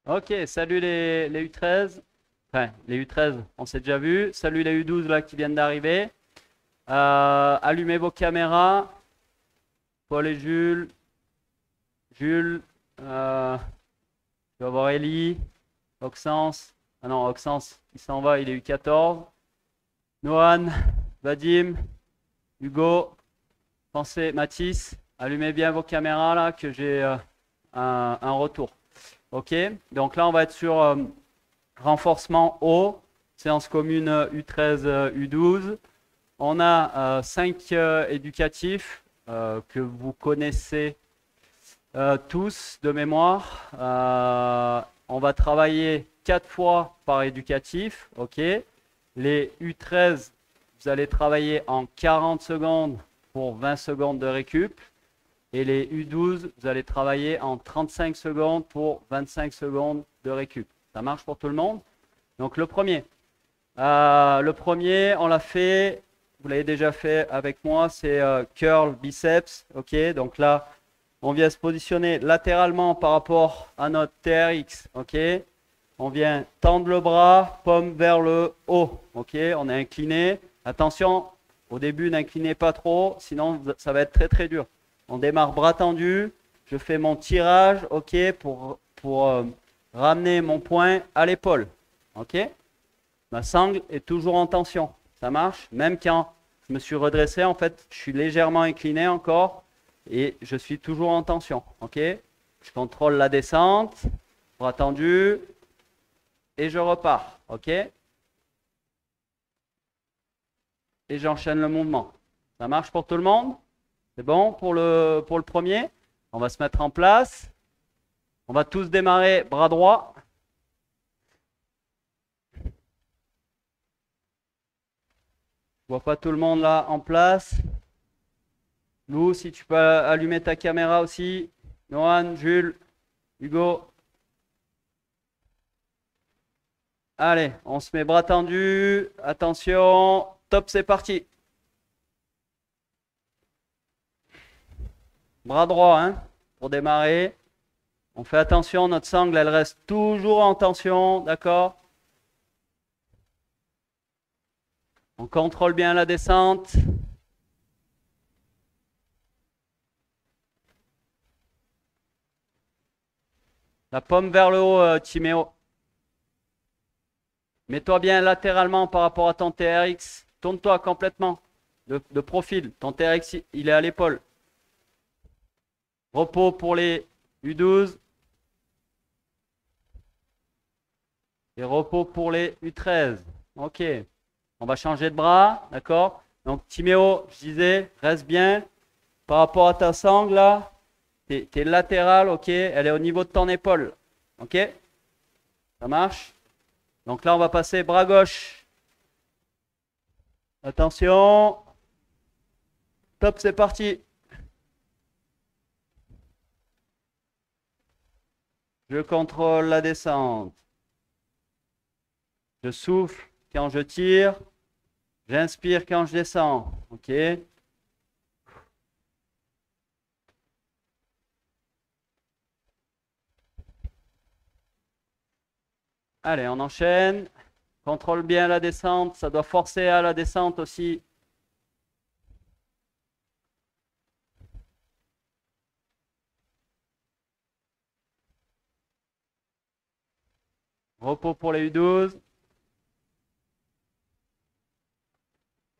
Ok, salut les U13. Enfin, les U13, on s'est déjà vu. Salut les U12 là qui viennent d'arriver. Allumez vos caméras. Paul et Jules. Jules. Je vais voir Ellie. Oxens. Ah non, Oxens, il s'en va, il est U14. Nohan. Vadim. Hugo. Pensez, Mathis. Allumez bien vos caméras là que j'ai un retour. Ok, donc là on va être sur renforcement haut, séance commune U13, U12. On a 5 éducatifs que vous connaissez tous de mémoire. On va travailler 4 fois par éducatif. Ok. Les U13, vous allez travailler en 40 secondes pour 20 secondes de récup. Et les U12, vous allez travailler en 35 secondes pour 25 secondes de récup. Ça marche pour tout le monde? Donc le premier, on l'a fait, vous l'avez déjà fait avec moi, c'est curl biceps. Ok, donc là, on vient se positionner latéralement par rapport à notre TRX. Ok, on vient tendre le bras, paume vers le haut. Ok, on est incliné. Attention, au début, n'inclinez pas trop, sinon ça va être très très dur. On démarre bras tendu. Je fais mon tirage, ok, pour ramener mon poing à l'épaule. Ok. Ma sangle est toujours en tension. Ça marche. Même quand je me suis redressé, en fait, je suis légèrement incliné encore et je suis toujours en tension. Ok. Je contrôle la descente, bras tendu et je repars. Ok. Et j'enchaîne le mouvement. Ça marche pour tout le monde? C'est bon pour le premier? On va se mettre en place. On va tous démarrer bras droit. Je vois pas tout le monde là en place. Lou, si tu peux allumer ta caméra aussi. Nohan, Jules, Hugo. Allez, on se met bras tendus. Attention. Top, c'est parti. Bras droit, hein, pour démarrer. On fait attention, notre sangle, elle reste toujours en tension, d'accord? On contrôle bien la descente. La paume vers le haut, Timéo. Mets-toi bien latéralement par rapport à ton TRX. Tourne-toi complètement de profil. Ton TRX, il est à l'épaule. Repos pour les U12 et repos pour les U13. Ok. On va changer de bras, d'accord? Donc Timéo, je disais, reste bien par rapport à ta sangle là. T'es latéral, ok? Elle est au niveau de ton épaule. Ok? Ça marche? Donc là, on va passer bras gauche. Attention. Top, c'est parti. Je contrôle la descente. Je souffle quand je tire. J'inspire quand je descends. Ok? Allez, on enchaîne. Contrôle bien la descente. Ça doit forcer à la descente aussi. Repos pour les U12.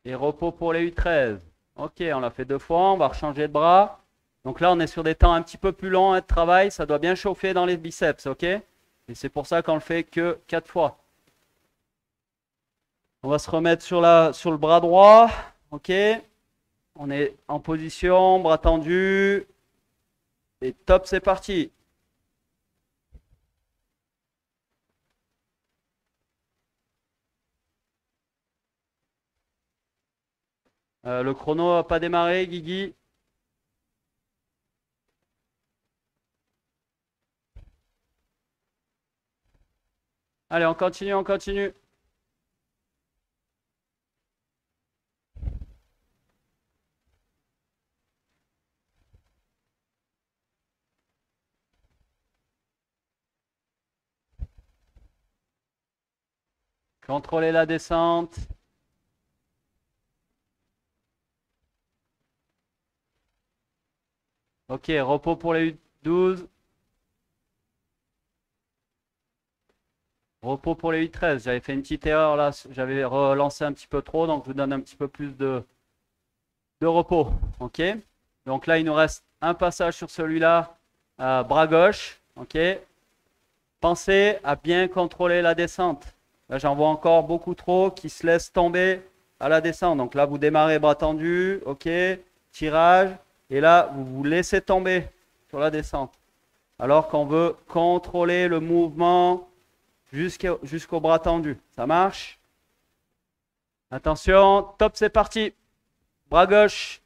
Et repos pour les U13. Ok, on l'a fait 2 fois. On va rechanger de bras. Donc là, on est sur des temps un petit peu plus longs de travail. Ça doit bien chauffer dans les biceps. Ok? Et c'est pour ça qu'on le fait que 4 fois. On va se remettre sur le bras droit. Ok? On est en position, bras tendus. Et top, c'est parti. Le chrono n'a pas démarré, Guigui. Allez, on continue, on continue. Contrôlez la descente. Ok, repos pour les U12. Repos pour les U13. J'avais fait une petite erreur là, j'avais relancé un petit peu trop, donc je vous donne un petit peu plus de repos. Ok. Donc là, il nous reste un passage sur celui-là, bras gauche. Ok. Pensez à bien contrôler la descente. Là, j'en vois encore beaucoup trop qui se laissent tomber à la descente. Donc là, vous démarrez bras tendus. Ok. Tirage. Et là, vous vous laissez tomber sur la descente. Alors qu'on veut contrôler le mouvement jusqu'au bras tendu. Ça marche? Attention, top, c'est parti. Bras gauche.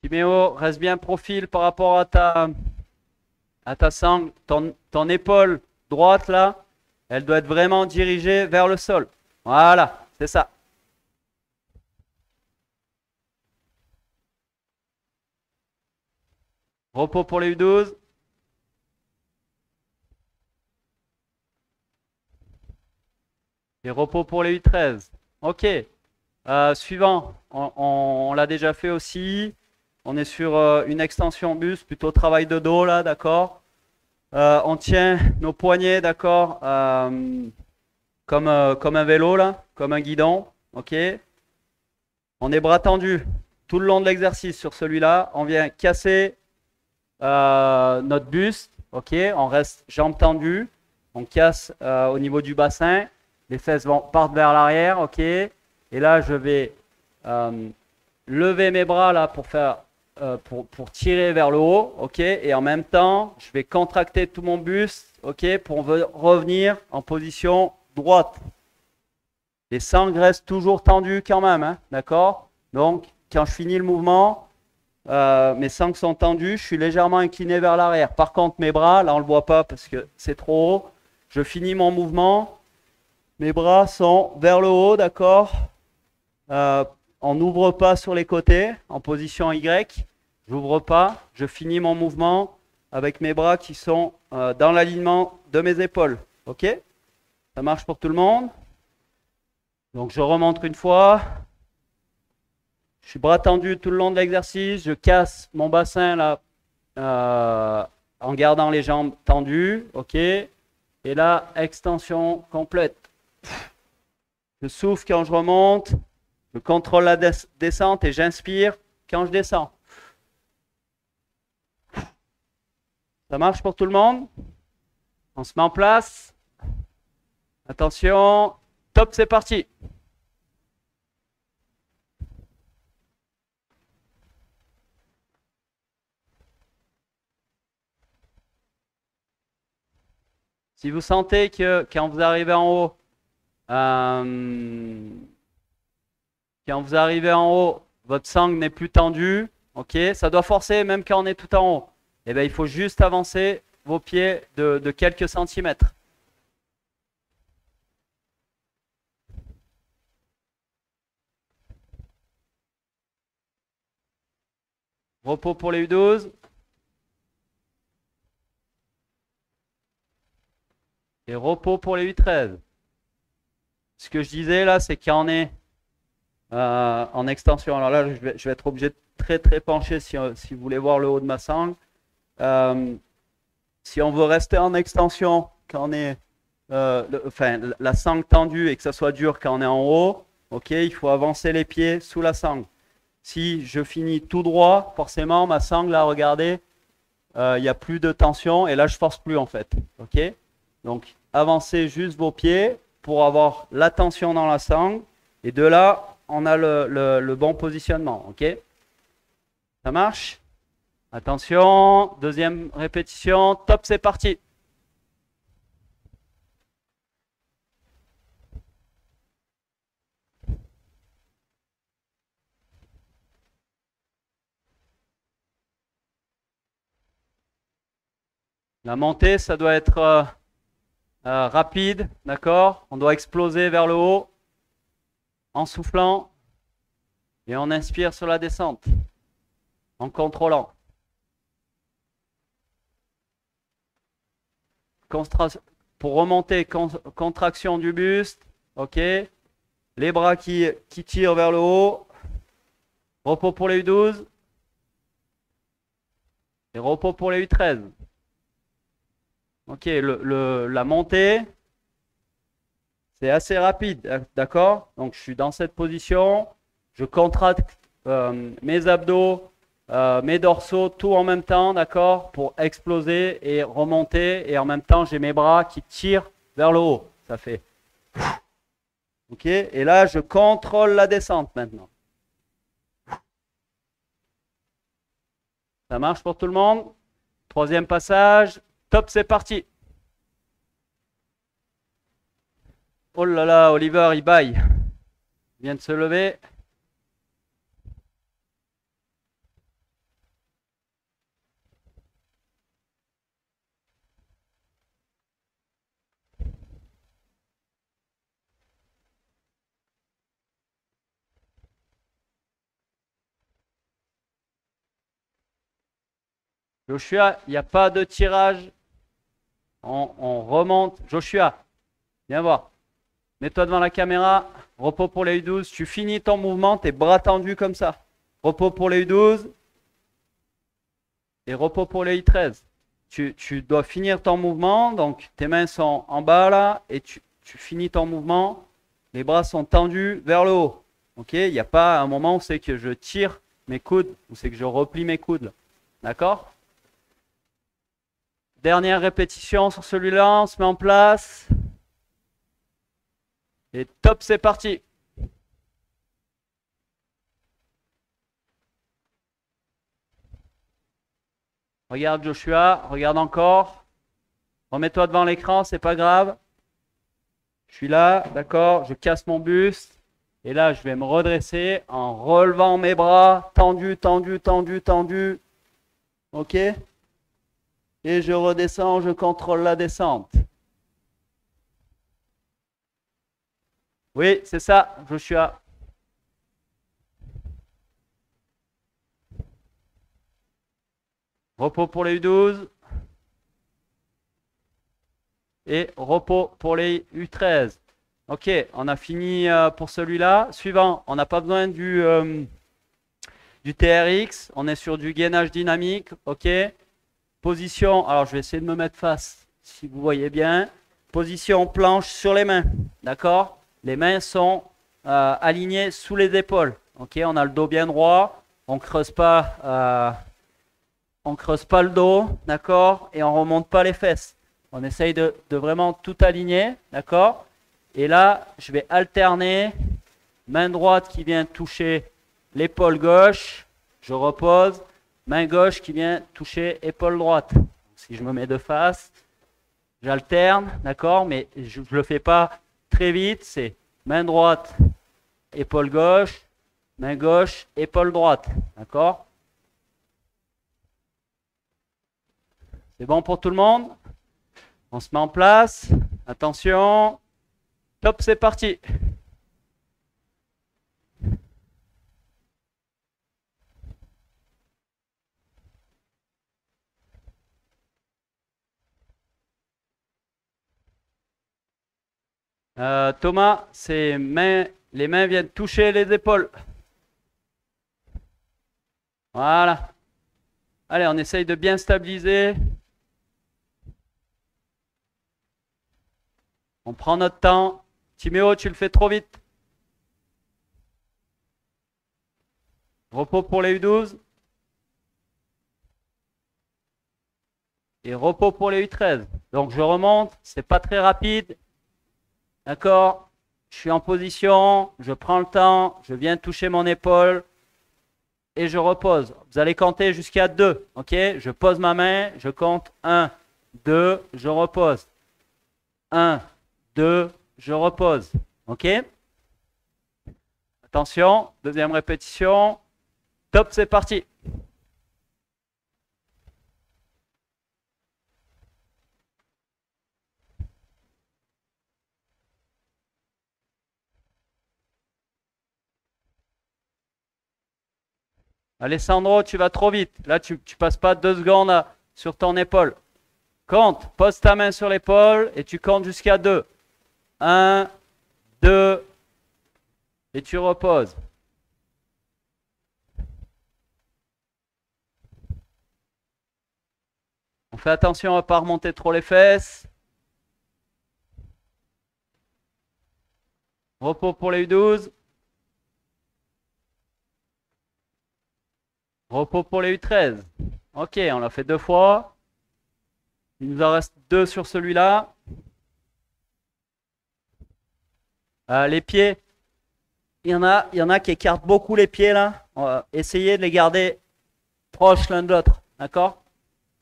Timéo, reste bien profil par rapport à ta sangle. Ton épaule droite là, elle doit être vraiment dirigée vers le sol. Voilà, c'est ça. Repos pour les U12. Et repos pour les U13. Ok. Suivant, on l'a déjà fait aussi. On est sur une extension buste, plutôt travail de dos là, d'accord. On tient nos poignets, d'accord, comme un vélo là, comme un guidon, ok. On est bras tendus tout le long de l'exercice sur celui-là. On vient casser notre buste, ok. On reste jambes tendues. On casse au niveau du bassin. Les fesses partent vers l'arrière, ok. Et là, je vais lever mes bras là pour tirer vers le haut, ok. Et en même temps, je vais contracter tout mon buste, ok, pour revenir en position droite. Les sangles restent toujours tendues quand même, hein, d'accord. Donc, quand je finis le mouvement, mes sangles sont tendues, je suis légèrement incliné vers l'arrière. Par contre, mes bras, là on ne le voit pas parce que c'est trop haut. Je finis mon mouvement, mes bras sont vers le haut, d'accord. On n'ouvre pas sur les côtés, en position Y. J'ouvre pas, je finis mon mouvement avec mes bras qui sont dans l'alignement de mes épaules. Ok? Ça marche pour tout le monde? Donc je remonte une fois. Je suis bras tendu tout le long de l'exercice. Je casse mon bassin là en gardant les jambes tendues. Ok? Et là, extension complète. Je souffle quand je remonte. Je contrôle la descente et j'inspire quand je descends. Ça marche pour tout le monde? On se met en place. Attention. Top, c'est parti. Si vous sentez que quand vous arrivez en haut, votre sangle n'est plus tendue, ok, ça doit forcer même quand on est tout en haut. Eh bien, il faut juste avancer vos pieds de quelques centimètres. Repos pour les U12. Et repos pour les U13. Ce que je disais là, c'est quand on est en extension. Alors là, je vais être obligé de très pencher si vous voulez voir le haut de ma sangle. Si on veut rester en extension quand on est la sangle tendue et que ça soit dur quand on est en haut, ok, il faut avancer les pieds sous la sangle. Si je finis tout droit, forcément ma sangle là, regardez, il n'y a plus de tension et là je force plus en fait, ok. Donc avancez juste vos pieds pour avoir la tension dans la sangle et de là on a le bon positionnement, ok. Ça marche? Attention, deuxième répétition, top, c'est parti. La montée, ça doit être rapide, d'accord? On doit exploser vers le haut en soufflant et on inspire sur la descente en contrôlant. Pour remonter, contraction du buste, ok? Les bras qui tirent vers le haut. Repos pour les U12. Et repos pour les U13. Ok, la montée, c'est assez rapide, d'accord? Donc je suis dans cette position, je contracte mes abdos, mes dorsaux, tout en même temps, d'accord? Pour exploser et remonter, et en même temps j'ai mes bras qui tirent vers le haut. Ça fait. Ok, et là je contrôle la descente maintenant. Ça marche pour tout le monde? Troisième passage, top, c'est parti. Oh là là, Oliver, il baille. Il vient de se lever. Joshua, il n'y a pas de tirage. On remonte. Joshua, viens voir. Mets-toi devant la caméra. Repos pour les U12. Tu finis ton mouvement, tes bras tendus comme ça. Repos pour les U12. Et repos pour les U13. Tu dois finir ton mouvement. Donc, tes mains sont en bas là. Et tu finis ton mouvement. Les bras sont tendus vers le haut. Ok? Il n'y a pas un moment où c'est que je tire mes coudes. Où c'est que je replie mes coudes. D'accord? Dernière répétition sur celui-là, on se met en place. Et top, c'est parti. Regarde Joshua, regarde encore. Remets-toi devant l'écran, c'est pas grave. Je suis là, d'accord, je casse mon buste. Et là, je vais me redresser en relevant mes bras, tendus, tendus, tendus, tendus. Ok? Et je redescends, je contrôle la descente. Oui, c'est ça, Joshua. Repos pour les U12. Et repos pour les U13. Ok, on a fini pour celui-là. Suivant, on n'a pas besoin du TRX. On est sur du gainage dynamique. Ok. Position, alors je vais essayer de me mettre face, si vous voyez bien. Position planche sur les mains. D'accord? Les mains sont alignées sous les épaules. Ok, on a le dos bien droit. On creuse pas le dos. D'accord? Et on remonte pas les fesses. On essaye de vraiment tout aligner. D'accord? Et là, je vais alterner. Main droite qui vient toucher l'épaule gauche. Je repose. Main gauche qui vient toucher épaule droite. Si je me mets de face, j'alterne, d'accord? Mais je ne le fais pas très vite. C'est main droite, épaule gauche, main gauche, épaule droite. D'accord? C'est bon pour tout le monde? On se met en place. Attention. Top, c'est parti. Thomas, les mains viennent toucher les épaules. Voilà. Allez, on essaye de bien stabiliser. On prend notre temps. Timéo, tu le fais trop vite. Repos pour les U12. Et repos pour les U13. Donc je remonte, c'est pas très rapide. D'accord? Je suis en position, je prends le temps, je viens toucher mon épaule et je repose. Vous allez compter jusqu'à 2. Ok? Je pose ma main, je compte 1, 2, je repose. 1, 2, je repose. Ok? Attention, deuxième répétition. Top, c'est parti. Alessandro, tu vas trop vite. Là, tu passes pas 2 secondes sur ton épaule. Compte, pose ta main sur l'épaule et tu comptes jusqu'à 2. 1, 2, et tu reposes. On fait attention à ne pas remonter trop les fesses. Repos pour les U12. Repos pour les U13. Ok, on l'a fait 2 fois. Il nous en reste 2 sur celui-là. Les pieds. Il y en a qui écartent beaucoup les pieds là. On va essayer de les garder proches l'un de l'autre. D'accord?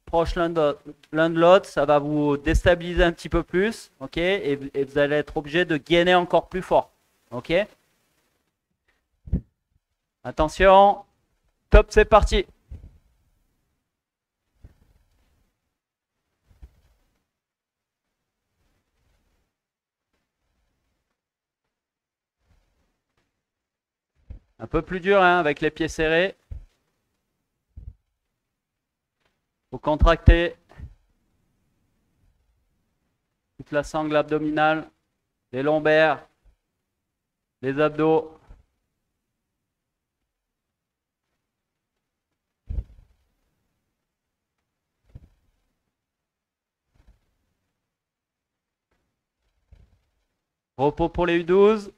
Proches l'un de l'autre. Ça va vous déstabiliser un petit peu plus. Ok? Et vous allez être obligé de gainer encore plus fort. Ok? Attention. Top, c'est parti. Un peu plus dur hein, avec les pieds serrés. Faut contracter toute la sangle abdominale, les lombaires, les abdos. Repos pour les U12.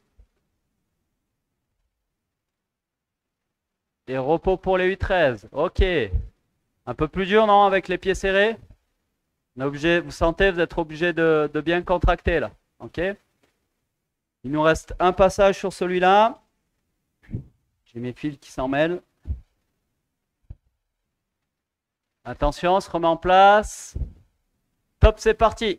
Et repos pour les U13. Ok. Un peu plus dur, non, avec les pieds serrés? On est obligé, vous sentez, vous êtes obligé de bien contracter là. Ok. Il nous reste un passage sur celui-là. J'ai mes fils qui s'en mêlent. Attention, on se remet en place. Top, c'est parti.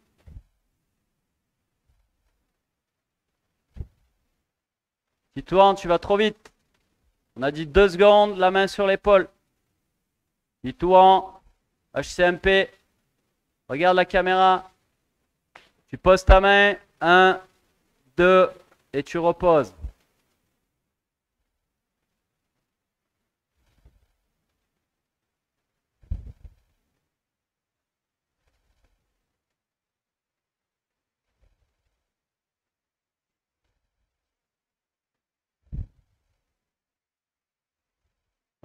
Tu tournes, tu vas trop vite. On a dit 2 secondes, la main sur l'épaule. Tu tournes, HCMP. Regarde la caméra. Tu poses ta main. 1, 2, et tu reposes.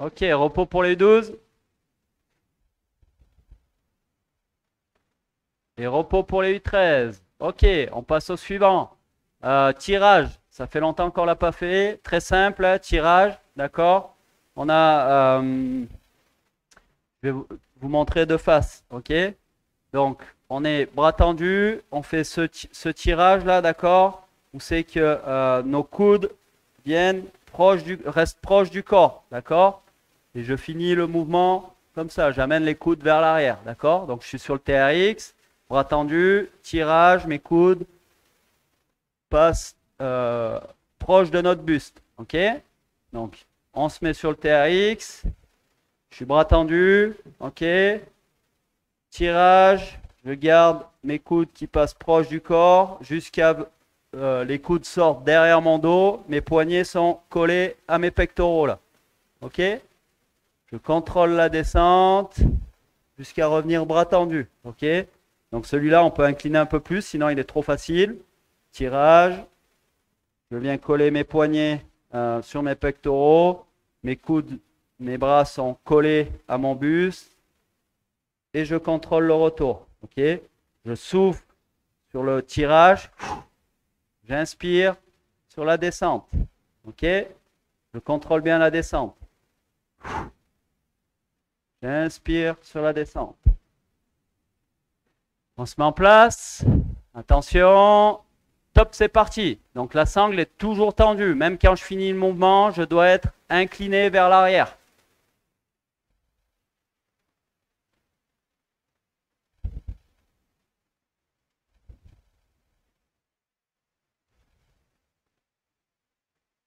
Ok, repos pour les 12. Et repos pour les U13. Ok, on passe au suivant. Tirage, ça fait longtemps qu'on ne l'a pas fait. Très simple, hein, tirage, d'accord. On a, je vais vous montrer de face, ok. Donc, on est bras tendus, on fait ce tirage là, d'accord. Où c'est que nos coudes viennent restent proches du corps, d'accord. Et je finis le mouvement comme ça, j'amène les coudes vers l'arrière, d'accord. Donc, je suis sur le TRX. Bras tendus, tirage, mes coudes passent proche de notre buste. Ok? Donc, on se met sur le TRX. Je suis bras tendu. Ok? Tirage. Je garde mes coudes qui passent proche du corps jusqu'à les coudes sortent derrière mon dos. Mes poignets sont collés à mes pectoraux là. Ok? Je contrôle la descente jusqu'à revenir bras tendu. Ok? Donc celui-là, on peut incliner un peu plus, sinon il est trop facile. Tirage. Je viens coller mes poignets sur mes pectoraux. Mes coudes, mes bras sont collés à mon buste. Et je contrôle le retour. Ok. Je souffle sur le tirage. J'inspire sur la descente. Ok. Je contrôle bien la descente. J'inspire sur la descente. On se met en place. Attention. Top, c'est parti. Donc la sangle est toujours tendue. Même quand je finis le mouvement, je dois être incliné vers l'arrière.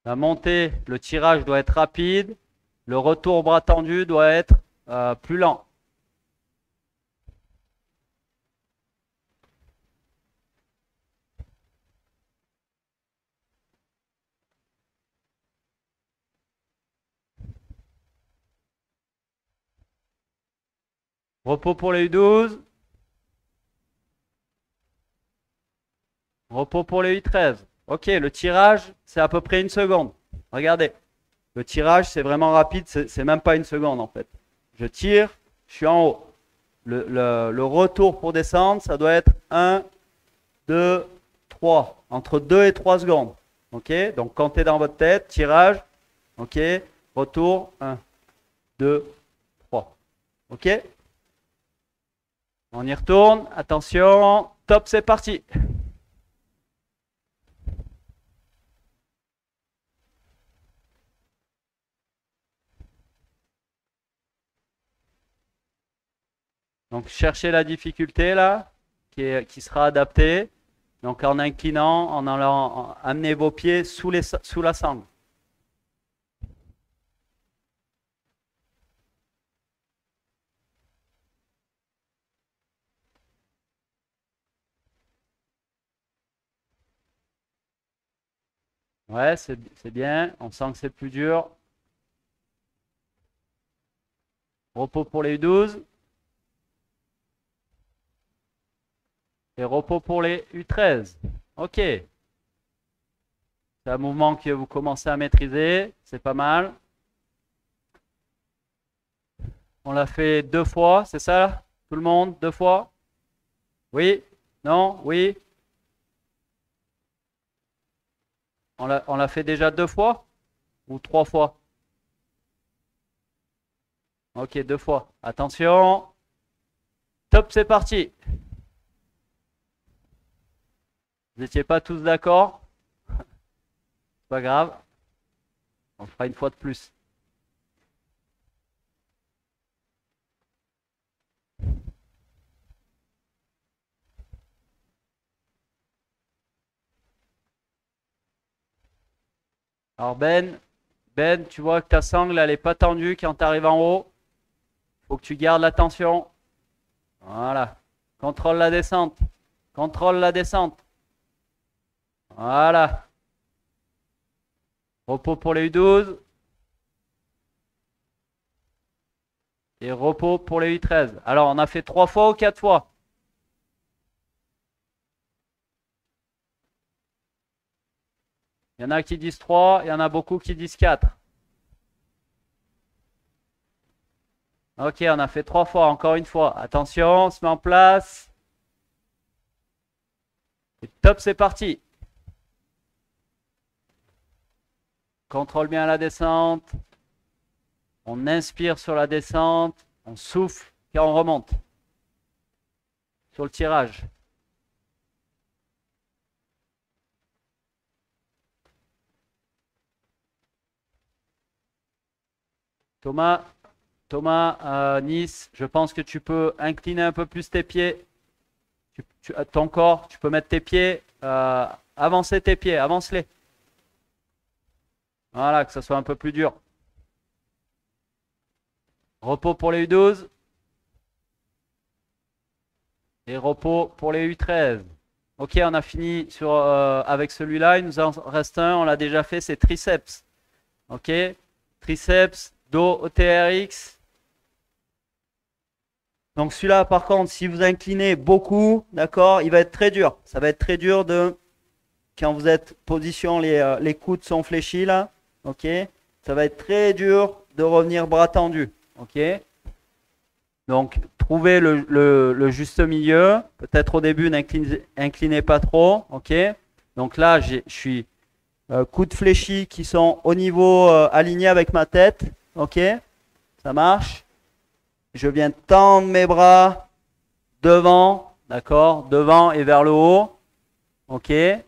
La montée, le tirage doit être rapide. Le retour bras tendu doit être plus lent. Repos pour les U12. Repos pour les U13. Ok, le tirage, c'est à peu près une seconde. Regardez, le tirage, c'est vraiment rapide, c'est même pas une seconde en fait. Je tire, je suis en haut. Le retour pour descendre, ça doit être 1, 2, 3. Entre 2 et 3 secondes. Ok, donc comptez dans votre tête, tirage. Ok, retour, 1, 2, 3. Ok, on y retourne. Attention, top, c'est parti. Donc cherchez la difficulté là, qui sera adaptée. Donc en inclinant, en allant amener vos pieds sous la sangle. Ouais, c'est bien. On sent que c'est plus dur. Repos pour les U12. Et repos pour les U13. Ok. C'est un mouvement que vous commencez à maîtriser. C'est pas mal. On l'a fait 2 fois, c'est ça? Tout le monde? 2 fois? Oui? Non? Oui? On l'a fait déjà 2 fois? Ou 3 fois? Ok, 2 fois. Attention. Top, c'est parti. Vous n'étiez pas tous d'accord? C'est pas grave. On le fera une fois de plus. Alors Ben, tu vois que ta sangle, elle n'est pas tendue quand tu arrives en haut. Faut que tu gardes la tension. Voilà. Contrôle la descente. Contrôle la descente. Voilà. Repos pour les U12. Et repos pour les U13. Alors, on a fait 3 fois ou 4 fois? Il y en a qui disent 3, il y en a beaucoup qui disent 4. Ok, on a fait 3 fois, encore une fois. Attention, on se met en place. Et top, c'est parti. Contrôle bien la descente. On inspire sur la descente. On souffle et on remonte. Sur le tirage. Thomas, Nice, je pense que tu peux incliner un peu plus tes pieds. Ton corps, tu peux mettre tes pieds, avancer tes pieds, avance-les. Voilà, que ça soit un peu plus dur. Repos pour les U12. Et repos pour les U13. Ok, on a fini avec celui-là. Il nous en reste un, on l'a déjà fait, c'est triceps. Ok, triceps, dos, OTRX. Donc celui-là, par contre, si vous inclinez beaucoup, d'accord, il va être très dur. Ça va être très dur quand vous êtes position, les coudes sont fléchis là. Ok, ça va être très dur de revenir bras tendus. Ok. Donc, trouvez le juste milieu. Peut-être au début, n'inclinez pas trop. Ok. Donc là, je suis coudes fléchis qui sont au niveau aligné avec ma tête. Ok. Ça marche. Je viens tendre mes bras devant. D'accord. Devant et vers le haut. Ok. Et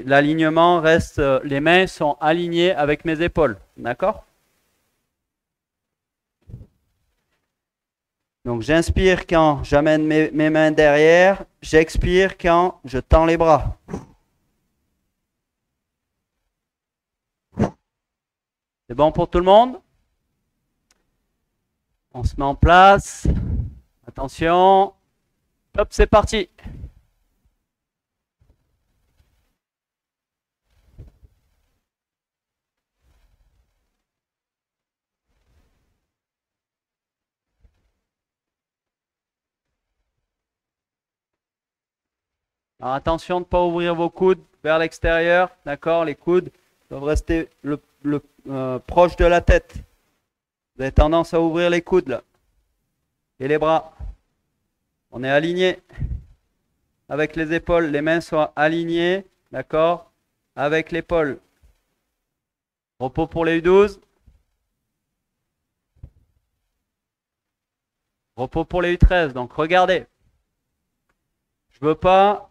l'alignement reste. Les mains sont alignées avec mes épaules. D'accord. Donc j'inspire quand j'amène mes mains derrière, j'expire quand je tends les bras. C'est bon pour tout le monde? On se met en place. Attention. Hop, c'est parti. Alors attention de ne pas ouvrir vos coudes vers l'extérieur, d'accord? Les coudes doivent rester proche de la tête. Vous avez tendance à ouvrir les coudes là. Et les bras. On est aligné avec les épaules. Les mains sont alignées, d'accord? Avec l'épaule. Repos pour les U12. Repos pour les U13. Donc regardez. Je veux pas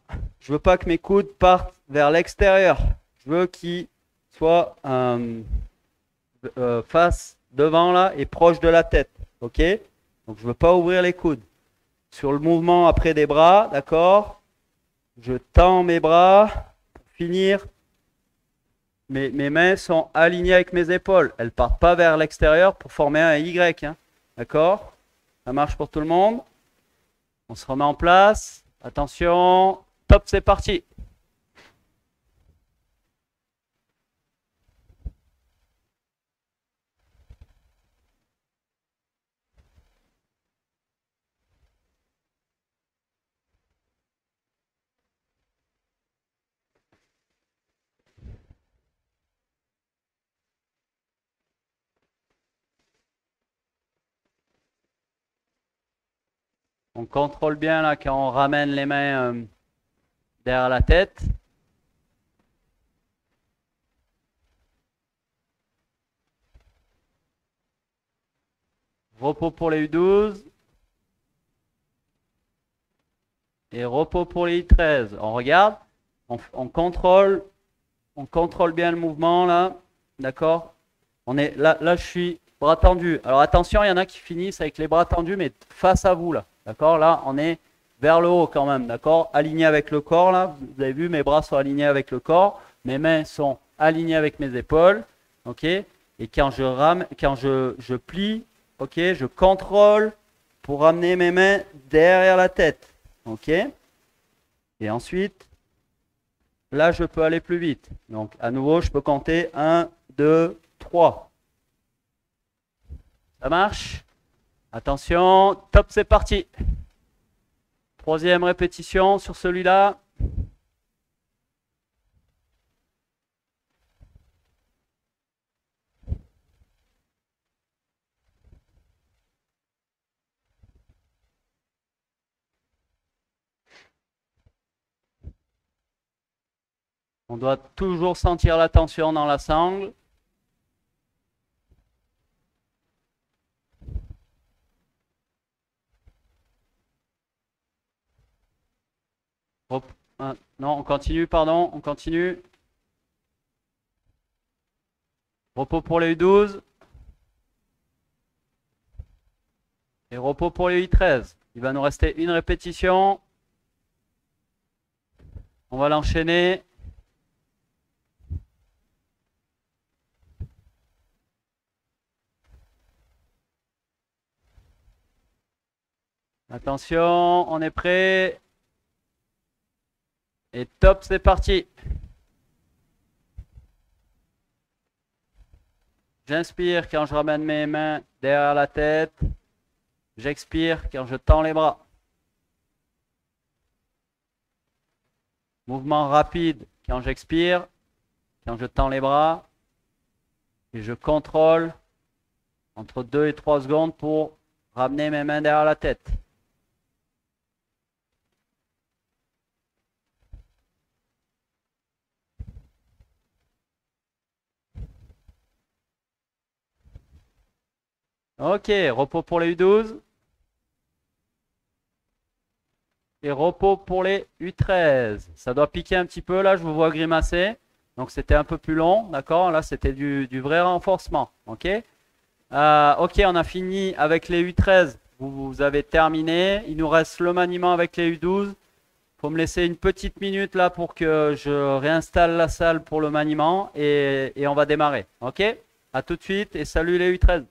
que mes coudes partent vers l'extérieur. Je veux qu'ils soient face devant là et proche de la tête. Ok? Donc je veux pas ouvrir les coudes. Sur le mouvement après des bras, d'accord? Je tends mes bras pour finir. Mes mains sont alignées avec mes épaules. Elles ne partent pas vers l'extérieur pour former un Y. Hein. D'accord? Ça marche pour tout le monde. On se remet en place. Attention. Top, c'est parti. On contrôle bien là quand on ramène les mains derrière la tête. Repos pour les U12. Et repos pour les U13. On regarde, on contrôle bien le mouvement là. D'accord? On est là, je suis bras tendus. Alors attention, il y en a qui finissent avec les bras tendus, mais face à vous là. D'accord? Là, on est vers le haut quand même. D'accord? Aligné avec le corps là. Vous avez vu, mes bras sont alignés avec le corps. Mes mains sont alignées avec mes épaules. Ok? Et quand je plie, ok, je contrôle pour ramener mes mains derrière la tête. Ok? Et ensuite, là, je peux aller plus vite. Donc, à nouveau, je peux compter 1, 2, 3. Ça marche? Attention, top, c'est parti. Troisième répétition sur celui-là. On doit toujours sentir la tension dans la sangle. Non, on continue, pardon, on continue. Repos pour les U12. Et repos pour les U13. Il va nous rester une répétition. On va l'enchaîner. Attention, on est prêt. Et top, c'est parti. J'inspire quand je ramène mes mains derrière la tête. J'expire quand je tends les bras. Mouvement rapide quand j'expire, quand je tends les bras. Et je contrôle entre 2 et 3 secondes pour ramener mes mains derrière la tête. Ok, repos pour les U12. Et repos pour les U13. Ça doit piquer un petit peu, là, je vous vois grimacer. Donc, c'était un peu plus long, d'accord? Là, c'était du vrai renforcement, ok? Ok, on a fini avec les U13. Vous avez terminé. Il nous reste le maniement avec les U12. Il faut me laisser une petite minute, là, pour que je réinstalle la salle pour le maniement. Et on va démarrer, ok? À tout de suite et salut les U13.